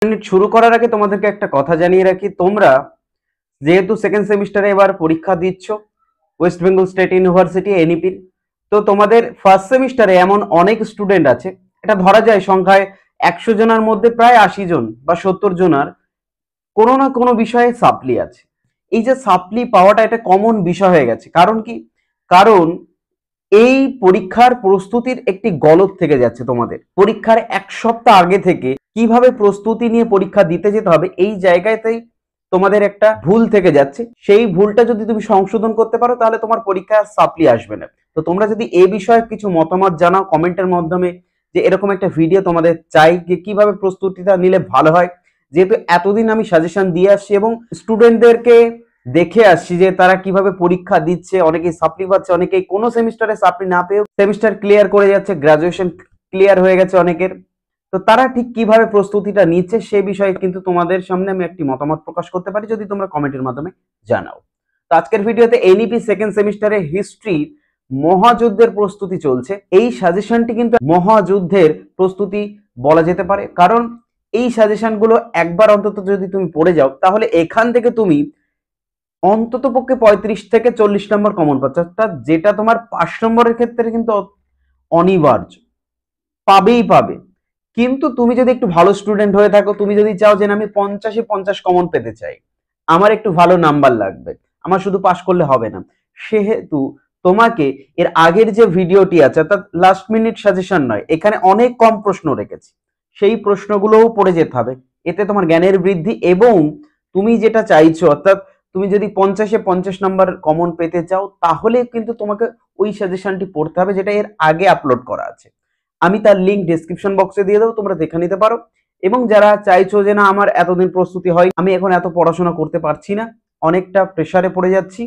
Unit শুরু করার আগে তোমাদেরকে একটা কথা জানিয়ে রাখি, তোমরা যেহেতু সেকেন্ড সেমিস্টারে এবার পরীক্ষা দিচ্ছ ওয়েস্ট বেঙ্গল স্টেট ইউনিভার্সিটি এনইপির, তো তোমাদের ফার্স্ট সেমিস্টারে এমন অনেক স্টুডেন্ট আছে, এটা ধরা যায় সংখ্যায় 100 জনের মধ্যে প্রায় 80 জন বা 70 জনের কোনো না কোনো বিষয়ে সাপ্লি আছে। এই যে সাপ্লি পাওয়াটা এটা কমন বিষয় হয়ে গেছে। কারণ কি? কারণ এই পরীক্ষার প্রস্তুতির একটি গলদ থেকে যাচ্ছে। তোমাদের পরীক্ষার 1 সপ্তাহ আগে থেকে কিভাবে প্রস্তুতি নিয়ে পরীক্ষা দিতে যেতে হবে এই জায়গাতেই তোমাদের একটা ভুল থেকে যাচ্ছে। সেই ভুলটা যদি তুমি সংশোধন করতে পারো তাহলে তোমার পরীক্ষায় সাপ্লি আসবে না। তো তোমরা যদি এই বিষয়ে কিছু মতামত জানাও কমেন্টের মাধ্যমে, যে এরকম একটা ভিডিও তোমাদের চাই, যে কিভাবে প্রস্তুতিটা নিলে ভালো হয়। যেহেতু এতদিন আমি সাজেশন দিয়ে আসছি এবং স্টুডেন্টদেরকে দেখে আসছি যে তারা কিভাবে পরীক্ষা দিচ্ছে, অনেকেই সাপ্লি পাচ্ছে, অনেকেই কোনো সেমিস্টারে সাপ্লি না পেয়েও সেমিস্টার ক্লিয়ার করে যাচ্ছে, গ্রাজুয়েশন ক্লিয়ার হয়ে গেছে অনেকের। তো তারা ঠিক কিভাবে প্রস্তুতিটা নিচ্ছে সে বিষয়ে কিন্তু তোমাদের সামনে আমি একটি মতামত প্রকাশ করতে পারি যদি তোমরা কমেন্টের মাধ্যমে জানাও। তো আজকের ভিডিওতে এনইপি সেকেন্ড সেমিস্টারে হিস্ট্রি মহাযুদ্ধের প্রস্তুতি চলছে। এই সাজেশনটি কিন্তু মহাযুদ্ধের প্রস্তুতি বলা যেতে পারে, কারণ এই সাজেশনগুলো একবার অন্তত যদি তুমি পড়ে যাও তাহলে এখান থেকে তুমি অন্তত পক্ষে 35 থেকে 40 নম্বর কমন পাচ্ছ, অর্থাৎ যেটা তোমার 5 নম্বরের ক্ষেত্রে কিন্তু অনিবার্য, পাবেই পাবে। কিন্তু তুমি যদি একটু ভালো স্টুডেন্ট হয়ে থাকো, তুমি যদি চাও যে আমি 50-এ 50 কমন পেতে চাই, আমার একটু ভালো নাম্বার লাগবে, আমার শুধু পাস করলে হবে না, সেহেতু তোমাকে এর আগের যে ভিডিওটি আছে অর্থাৎ লাস্ট মিনিট সাজেশন নয়, এখানে অনেক কম প্রশ্ন রেখেছি, সেই প্রশ্নগুলোও পড়ে যেতে হবে। এতে তোমার জ্ঞানের বৃদ্ধি এবং তুমি যেটা চাইছো, অর্থাৎ তুমি যদি 50-এ 50 নাম্বার কমন পেতে চাও তাহলে কিন্তু তোমাকে ওই সাজেশনটি পড়তে হবে যেটা এর আগে আপলোড করা আছে। আমি তার লিঙ্ক ডেসক্রিপশন বক্সে দিয়ে দেবো, তোমরা দেখে নিতে পারো। এবং যারা চাইছো যে না আমার এতদিন প্রস্তুতি হয়, আমি এখন এত পড়াশোনা করতে পারছি না, অনেকটা প্রেসারে পড়ে যাচ্ছি,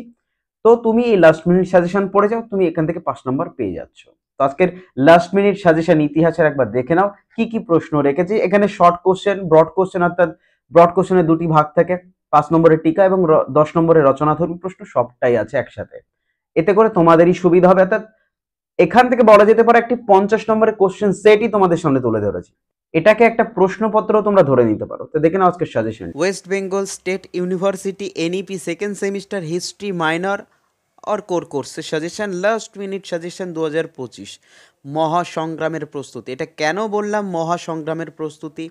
তো তুমি এই লাস্ট মিনিট সাজেশন পড়ে যাও, তুমি এখান থেকে 5 নম্বর পেয়ে যাচ্ছ। তো আজকের লাস্ট মিনিট সাজেশন ইতিহাসের একবার দেখে নাও কি কি প্রশ্ন রেখেছি। এখানে শর্ট কোশ্চেন, ব্রড কোশ্চেন, অর্থাৎ ব্রড কোশ্চেনে 2টি ভাগ থাকে, 5 নম্বরের টিকা এবং 10 নম্বরের রচনাধর্মী প্রশ্ন, সবটাই আছে একসাথে। এতে করে তোমাদেরই সুবিধা হবে, অর্থাৎ এখান থেকে বলা যেতে পারে একটি 50 নম্বরের কোশ্চেন সেটই তোমাদের সামনে তুলে ধরেছি, এটাকে একটা প্রশ্নপত্র তোমরা ধরে নিতে পারো। তো দেখে নাও আজকের suggestion. West Bengal state university NEP second semester history minor और কোর কোর্সের সাজেশন, লাস্ট মিনিট সাজেশন 2025 মহাসংগ্রামের প্রস্তুতি। এটা কেন বললাম মহাসংগ্রামের প্রস্তুতি?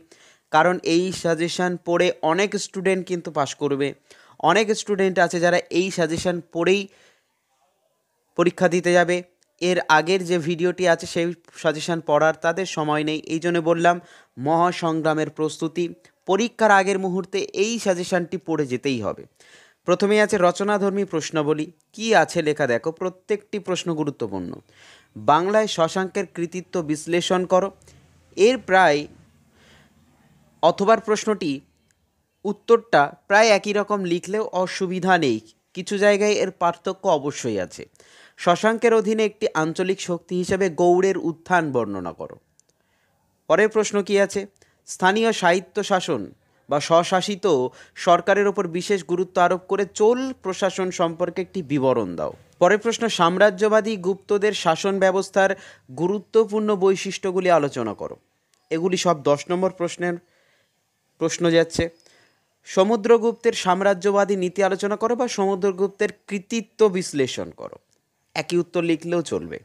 কারণ এই সাজেশন পড়ে অনেক স্টুডেন্ট কিন্তু পাশ করবে, অনেক স্টুডেন্ট আছে যারা এই সাজেশন পড়েই পরীক্ষা দিতে যাবে। এর আগের যে ভিডিওটি আছে সেই সাজেশন পড়ার তাদের সময় নেই, এই জন্য বললাম মহাসংগ্রামের প্রস্তুতি। পরীক্ষার আগের মুহূর্তে এই সাজেশনটি পড়ে যেতেই হবে। প্রথমেই আছে রচনাধর্মী প্রশ্নাবলী। কি আছে লেখা দেখো, প্রত্যেকটি প্রশ্ন গুরুত্বপূর্ণ। বাংলায় শশাঙ্কের কৃতিত্ব বিশ্লেষণ করো। এর প্রায় অথবার প্রশ্নটি উত্তরটা প্রায় একই রকম লিখলেও অসুবিধা নেই, কিছু জায়গায় এর পার্থক্য অবশ্যই আছে। শশাঙ্কের অধীনে একটি আঞ্চলিক শক্তি হিসেবে গৌড়ের উত্থান বর্ণনা করো। পরের প্রশ্ন কি আছে, স্থানীয় সাহিত্য শাসন বা স্বশাসিত সরকারের ওপর বিশেষ গুরুত্ব আরোপ করে চোল প্রশাসন সম্পর্কে একটি বিবরণ দাও। পরের প্রশ্ন, সাম্রাজ্যবাদী গুপ্তদের শাসন ব্যবস্থার গুরুত্বপূর্ণ বৈশিষ্ট্যগুলি আলোচনা করো। এগুলি সব 10 নম্বর প্রশ্ন যাচ্ছে। সমুদ্রগুপ্তের সাম্রাজ্যবাদী নীতি আলোচনা করো বা সমুদ্রগুপ্তের কৃতিত্ব বিশ্লেষণ করো, একই উত্তর লিখলেও চলবে।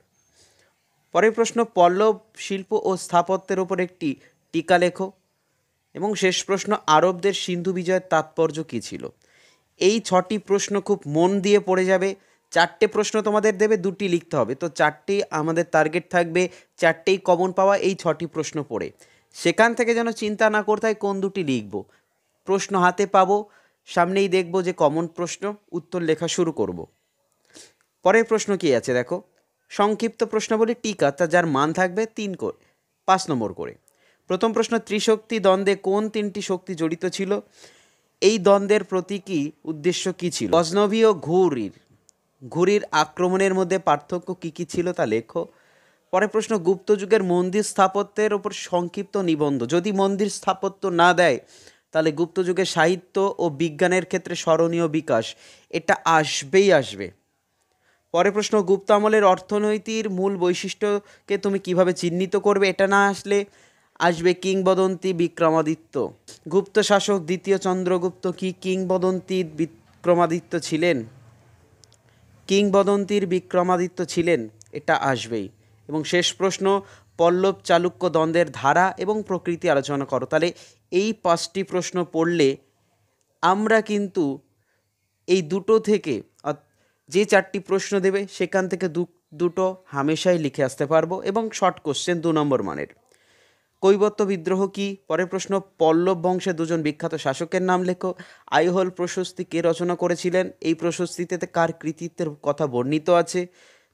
পরের প্রশ্ন, পল্লব শিল্প ও স্থাপত্যের ওপর একটি টিকা লেখো। এবং শেষ প্রশ্ন, আরবদের সিন্ধু বিজয়ের তাৎপর্য কী ছিল। এই 6টি প্রশ্ন খুব মন দিয়ে পড়ে যাবে। 4টে প্রশ্ন তোমাদের দেবে, 2টি লিখতে হবে, তো 4টি আমাদের টার্গেট থাকবে, 4টেই কমন পাওয়া এই 6টি প্রশ্ন পড়ে। সেখান থেকে যেন চিন্তা না করতে হয় কোন 2টি লিখব, প্রশ্ন হাতে পাবো, সামনেই দেখব যে কমন প্রশ্ন, উত্তর লেখা শুরু করব। পরের প্রশ্ন কি আছে দেখো, সংক্ষিপ্ত প্রশ্নাবলী টিকা, তা যার মান থাকবে 5 নম্বর করে। প্রথম প্রশ্ন, ত্রিশক্তি দ্বন্দ্বে কোন 3টি শক্তি জড়িত ছিল? এই দ্বন্দ্বের প্রতীকী উদ্দেশ্য কী ছিল? গজনভি ও ঘুরির আক্রমণের মধ্যে পার্থক্য কী কী ছিল তা লেখো। পরের প্রশ্ন, গুপ্ত যুগের মন্দির স্থাপত্যের ওপর সংক্ষিপ্ত নিবন্ধ। যদি মন্দির স্থাপত্য না দেয় তাহলে গুপ্ত যুগের সাহিত্য ও বিজ্ঞানের ক্ষেত্রে স্মরণীয় বিকাশ এটা আসবেই আসবে। পরের প্রশ্ন, গুপ্ত আমলের অর্থনীতির মূল বৈশিষ্ট্যকে তুমি কিভাবে চিহ্নিত করবে? এটা না আসলে আসবে কিংবদন্তি বিক্রমাদিত্য। গুপ্ত শাসক দ্বিতীয় চন্দ্রগুপ্ত কি কিংবদন্তির বিক্রমাদিত্য ছিলেন? কিংবদন্তির বিক্রমাদিত্য ছিলেন, এটা আসবেই। এবং শেষ প্রশ্ন, পল্লব চালুক্য দ্বন্দ্বের ধারা এবং প্রকৃতি আলোচনা করো। তাহলে এই 5টি প্রশ্ন পড়লে আমরা কিন্তু এই দুটো থেকে যে 4টি প্রশ্ন দেবে সেখান থেকে দুটো হামেশাই লিখে আসতে পারবো, এবং শর্ট কোশ্চেন 2 নম্বর মানের। কৈবর্ত বিদ্রোহ কি? পরের প্রশ্ন, পল্লব বংশের দুজন বিখ্যাত শাসকের নাম লেখো। আইহোল প্রশস্তি কে রচনা করেছিলেন? এই প্রশস্তিতে কার কৃতিত্বের কথা বর্ণিত আছে?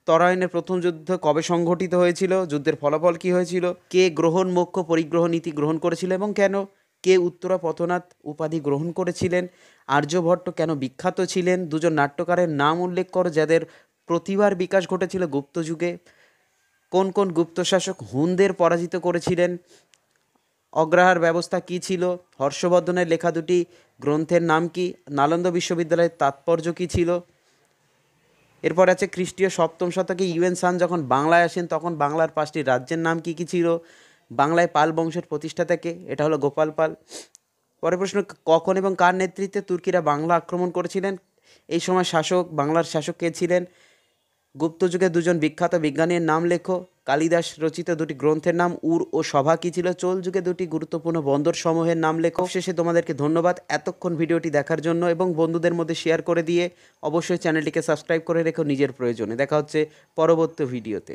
তরাইনের প্রথম যুদ্ধ কবে সংঘটিত হয়েছিল? যুদ্ধের ফলাফল কি হয়েছিল? কে গ্রহণ মোক্ষ পরিগ্রহ নীতি গ্রহণ করেছিল এবং কেন? কে উত্তরা পথনাথ উপাধি গ্রহণ করেছিলেন? আর্যভট্ট কেন বিখ্যাত ছিলেন? দুজন নাট্যকারের নাম উল্লেখ করো যাদের প্রতিভার বিকাশ ঘটেছিল গুপ্ত যুগে। কোন কোন গুপ্ত শাসক হুনদের পরাজিত করেছিলেন? অগ্রহার ব্যবস্থা কী ছিল? হর্ষবর্ধনের লেখা দুটি গ্রন্থের নাম কি? নালন্দা বিশ্ববিদ্যালয়ের তাৎপর্য কী ছিল? এরপর আছে খ্রিস্টীয় 7ম শতকে ইউএন সান যখন বাংলায় আসেন তখন বাংলার 5টি রাজ্যের নাম কী কী ছিল? বাংলায় পাল বংশের প্রতিষ্ঠাতা কে? এটা হলো গোপাল পাল। পরের প্রশ্ন, কখন এবং কার নেতৃত্বে তুর্কিরা বাংলা আক্রমণ করেছিলেন? এই সময় বাংলার শাসক কে ছিলেন? গুপ্ত যুগে দুজন বিখ্যাত বিজ্ঞানীর নাম লেখো। কালিদাস রচিত দুটি গ্রন্থের নাম উর ও সভা কী ছিল? চোল যুগে দুটি গুরুত্বপূর্ণ বন্দর সমূহের নাম লেখো। শেষে তোমাদেরকে ধন্যবাদ এতক্ষণ ভিডিওটি দেখার জন্য, এবং বন্ধুদের মধ্যে শেয়ার করে দিয়ে অবশ্যই চ্যানেলটিকে সাবস্ক্রাইব করে রেখো নিজের প্রয়োজনে। দেখা হচ্ছে পরবর্তী ভিডিওতে।